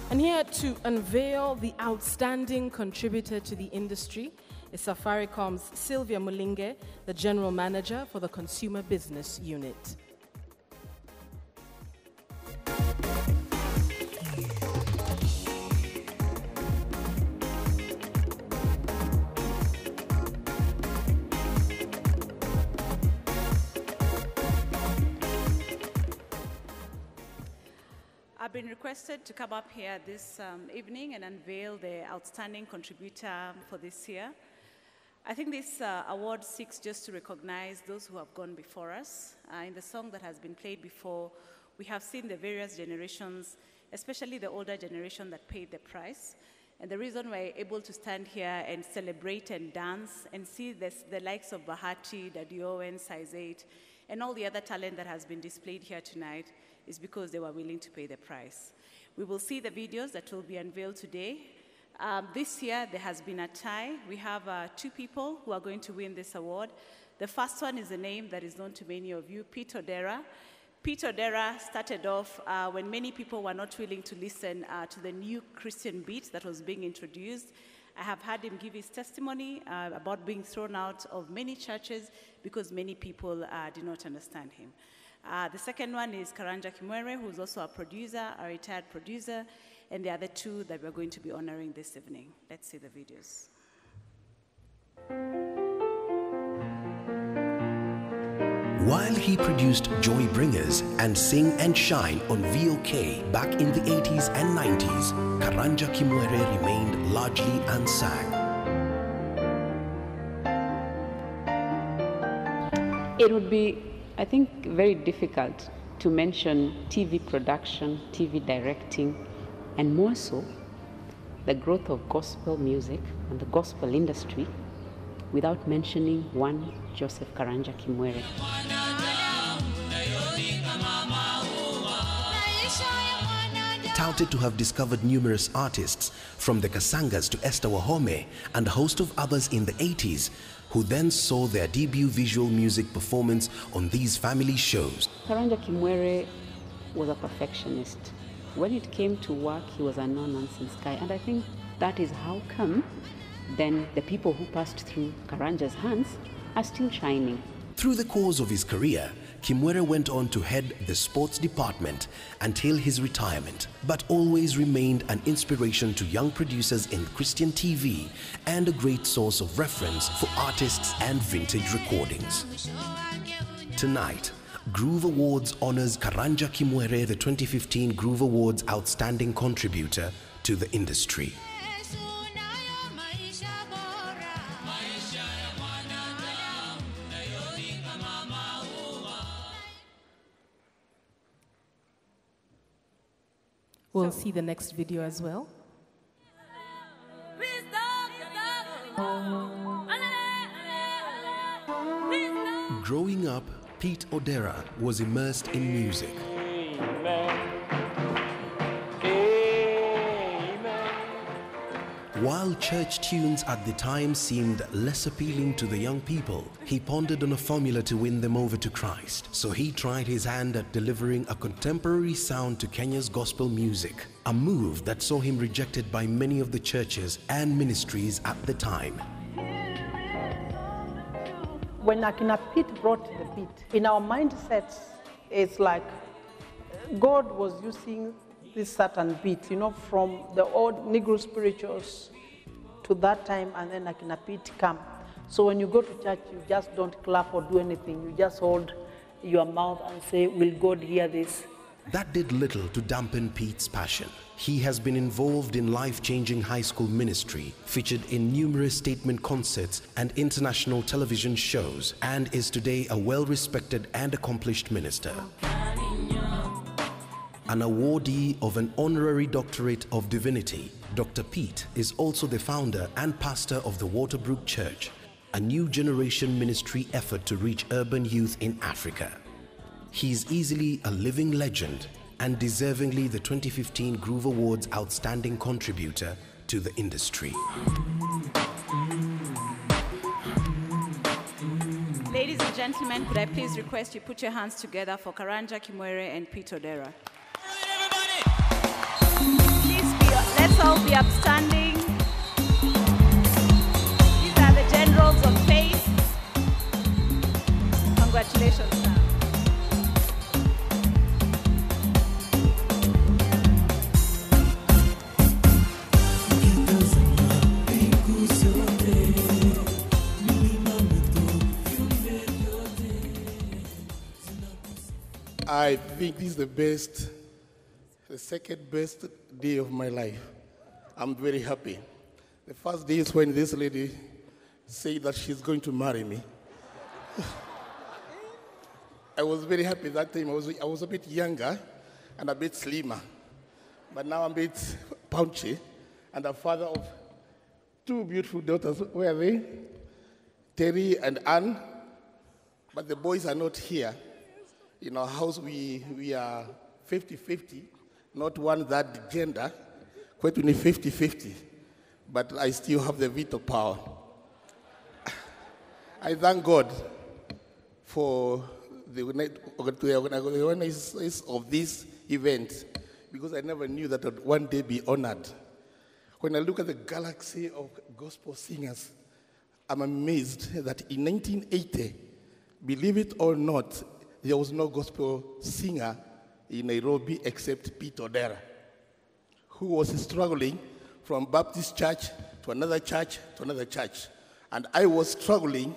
And here to unveil the outstanding contributor to the industry is Safaricom's Sylvia Mulinge, the General Manager for the Consumer Business Unit. I've been requested to come up here this evening and unveil the outstanding contributor for this year. I think this award seeks just to recognize those who have gone before us. In the song that has been played before, we have seen the various generations, especially the older generation, that paid the price. And the reason we're able to stand here and celebrate and dance and see the likes of Bahati, Daddy Owen, Size 8, and all the other talent that has been displayed here tonight is because they were willing to pay the price. We will see the videos that will be unveiled today. This year, there has been a tie. We have two people who are going to win this award. The first one is a name that is known to many of you, Pete Odera. Pete Odera started off when many people were not willing to listen to the new Christian beat that was being introduced. I have had him give his testimony about being thrown out of many churches because many people did not understand him. The second one is Karanja Kimwere, who's also a producer, a retired producer, and the other two that we're going to be honoring this evening. Let's see the videos. While he produced Joy Bringers and Sing and Shine on VOK back in the 80s and 90s, Karanja Kimwere remained largely unsung. It would be, I think, very difficult to mention TV production, TV directing, and more so, the growth of gospel music and the gospel industry without mentioning one Joseph Karanja Kimwere. Touted to have discovered numerous artists, from the Kasangas to Esther Wahome and a host of others in the 80s, who then saw their debut visual music performance on these family shows. Karanja Kimwere was a perfectionist. When it came to work, he was a no-nonsense guy, and I think that is how come then the people who passed through Karanja's hands are still shining. Through the course of his career, Kimwere went on to head the sports department until his retirement, but always remained an inspiration to young producers in Christian TV and a great source of reference for artists and vintage recordings. Tonight, Groove Awards honors Karanja Kimwere, the 2015 Groove Awards Outstanding Contributor to the industry. We'll see the next video as well. Growing up, Pete Odera was immersed in music. While church tunes at the time seemed less appealing to the young people, he pondered on a formula to win them over to Christ. So he tried his hand at delivering a contemporary sound to Kenya's gospel music, a move that saw him rejected by many of the churches and ministries at the time. When Akina Pete brought the beat, in our mindsets, it's like God was using this certain beat, you know, from the old Negro spirituals to that time, and then Akina Pete come. So when you go to church, you just don't clap or do anything. You just hold your mouth and say, will God hear this? That did little to dampen Pete's passion. He has been involved in life-changing high school ministry, featured in numerous statement concerts and international television shows, and is today a well-respected and accomplished minister. An awardee of an honorary doctorate of divinity, Dr. Pete is also the founder and pastor of the Waterbrook Church, a new generation ministry effort to reach urban youth in Africa. He is easily a living legend and deservingly the 2015 Groove Awards Outstanding Contributor to the industry. Ladies and gentlemen, could I please request you put your hands together for Karanja Kimwere and Pete Odera. Please the upstanding. These are the generals of faith. Congratulations, sir. I think this is the second best day of my life. I'm very happy. The first day is when this lady said that she's going to marry me. I was very happy that time. I was a bit younger and a bit slimmer. But now I'm a bit pounchy and a father of two beautiful daughters. Where are they? Terry and Anne. But the boys are not here. In our house, we are 50-50, not one that gender, quite only 50-50. But I still have the veto power. I thank God for the organizers of this event, because I never knew that I'd one day be honored. When I look at the galaxy of gospel singers, I'm amazed that in 1980, believe it or not, there was no gospel singer in Nairobi except Pete Odera, who was struggling from Baptist church to another church to another church. And I was struggling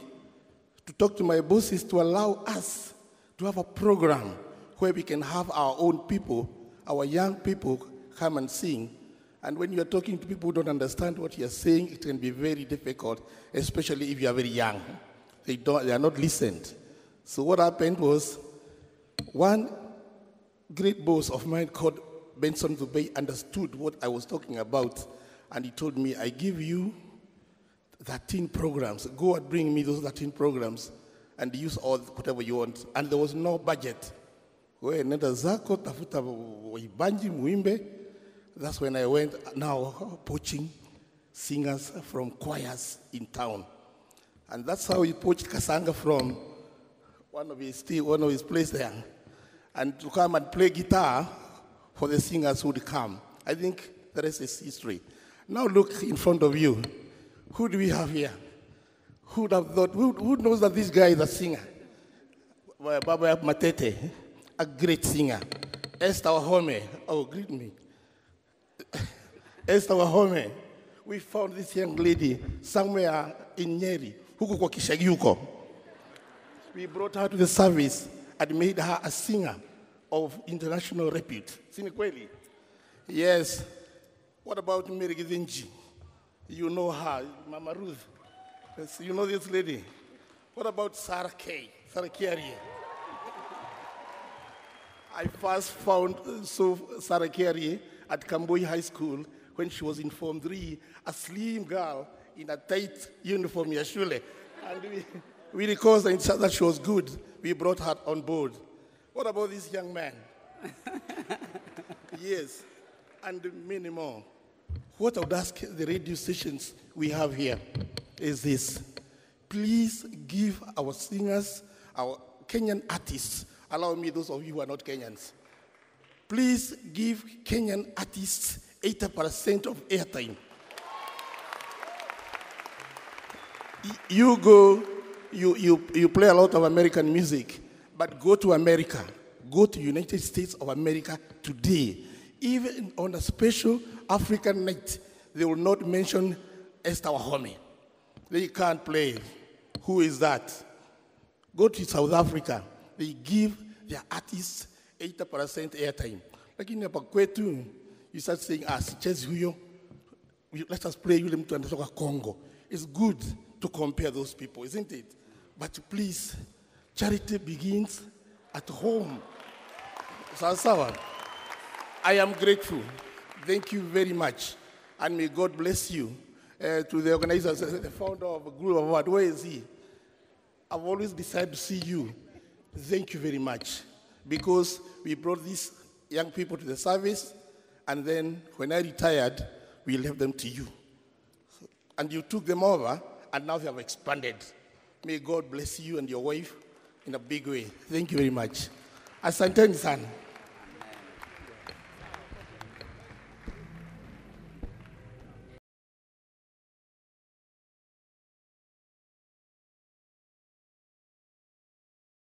to talk to my bosses to allow us to have a program where we can have our own people, our young people, come and sing. And when you're talking to people who don't understand what you're saying, it can be very difficult, especially if you are very young. They are not listened. So what happened was, one great boss of mine called Benson Zubey understood what I was talking about, and he told me, I give you 13 programs. Go and bring me those 13 programs and use all whatever you want. And there was no budget. That's when I went now poaching singers from choirs in town. And that's how he poached Kasanga from one of his places there, and to come and play guitar for the singers who would come. I think the rest is history. Now look in front of you. Who do we have here? Who would have thought, who knows that this guy is a singer? Baba Matete, a great singer. Esther Wahome, oh, greet me. Esther Wahome, we found this young lady somewhere in Nyeri, huko kwa Kishagiuko. We brought her to the service and made her a singer of international repute. Sini kweli? Yes. What about Mary Gizinji? You know her, Mama Ruth. Yes, you know this lady. What about Sarah Kay? Sarah Kiarie? I first found Sarah Kiarie at Kamboi High School when she was in Form 3, a slim girl in a tight uniform, Yashule. And we recalled that she was good. We brought her on board. What about this young man? Yes, and many more. What I would ask the radio stations we have here is this. Please give our singers, our Kenyan artists, allow me those of you who are not Kenyans, please give Kenyan artists 80% of airtime. You go, you play a lot of American music, but go to America, go to United States of America today. Even on a special African night, they will not mention Esther Wahome. They can't play. Who is that? Go to South Africa. They give their artists 80% airtime. Like in Kwetu, you start saying, let us play you to Congo. It's good to compare those people, isn't it? But please, charity begins at home. Sawa. I am grateful. Thank you very much. And may God bless you. To the organizers, the founder of a group award, where is he? I've always decided to see you. Thank you very much. Because we brought these young people to the service, and then when I retired, we left them to you. And you took them over, and now they have expanded. May God bless you and your wife in a big way. Thank you very much. Asanteni sana.